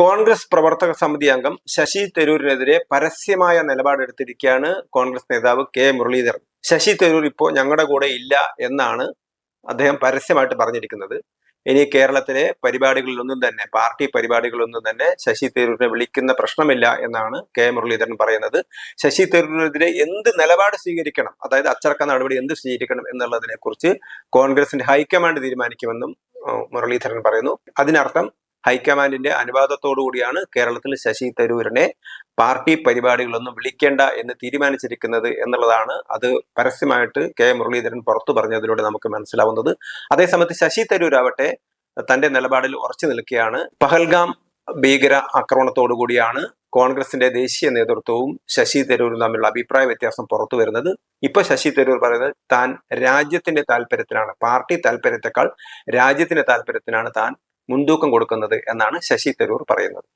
കോൺഗ്രസ് പ്രവർത്തക സമിതി അംഗം ശശി തരൂരിനെതിരെ പരസ്യമായ നിലപാടെടുത്തിരിക്കുകയാണ് കോൺഗ്രസ് നേതാവ് കെ മുരളീധരൻ. ശശി തരൂർ ഇപ്പോൾ ഞങ്ങളുടെ കൂടെ ഇല്ല എന്നാണ് അദ്ദേഹം പരസ്യമായിട്ട് പറഞ്ഞിരിക്കുന്നത്. ഇനി കേരളത്തിലെ പരിപാടികളിലൊന്നും തന്നെ, പാർട്ടി പരിപാടികളൊന്നും തന്നെ ശശി തരൂരിനെ വിളിക്കുന്ന പ്രശ്നമില്ല എന്നാണ് കെ മുരളീധരൻ പറയുന്നത്. ശശി തരൂരിനെതിരെ എന്ത് നിലപാട് സ്വീകരിക്കണം, അതായത് അച്ചടക്ക നടപടി എന്ത് സ്വീകരിക്കണം എന്നുള്ളതിനെ കുറിച്ച് കോൺഗ്രസിന്റെ ഹൈക്കമാൻഡ് തീരുമാനിക്കുമെന്നും മുരളീധരൻ പറയുന്നു. അതിനർത്ഥം ഹൈക്കമാൻഡിന്റെ അനുവാദത്തോടു കൂടിയാണ് കേരളത്തിൽ ശശി തരൂരിനെ പാർട്ടി പരിപാടികളൊന്നും വിളിക്കേണ്ട എന്ന് തീരുമാനിച്ചിരിക്കുന്നത് എന്നുള്ളതാണ് അത് പരസ്യമായിട്ട് കെ മുരളീധരൻ പുറത്തു പറഞ്ഞതിലൂടെ നമുക്ക് മനസ്സിലാവുന്നത്. അതേസമയത്ത് ശശി തരൂർ ആവട്ടെ തന്റെ നിലപാടിൽ ഉറച്ചു നിൽക്കുകയാണ്. പഹൽഗാം ഭീകര ആക്രമണത്തോടു കൂടിയാണ് കോൺഗ്രസിന്റെ ദേശീയ നേതൃത്വവും ശശി തരൂരും തമ്മിലുള്ള അഭിപ്രായ വ്യത്യാസം പുറത്തു വരുന്നത്. ഇപ്പൊ ശശി തരൂർ പറയുന്നത് താൻ രാജ്യത്തിന്റെ താല്പര്യത്തിനാണ്, പാർട്ടി താല്പര്യത്തെക്കാൾ രാജ്യത്തിന്റെ താല്പര്യത്തിനാണ് താൻ മുൻതൂക്കം കൊടുക്കുന്നത് എന്നാണ് ശശി തരൂർ പറയുന്നത്.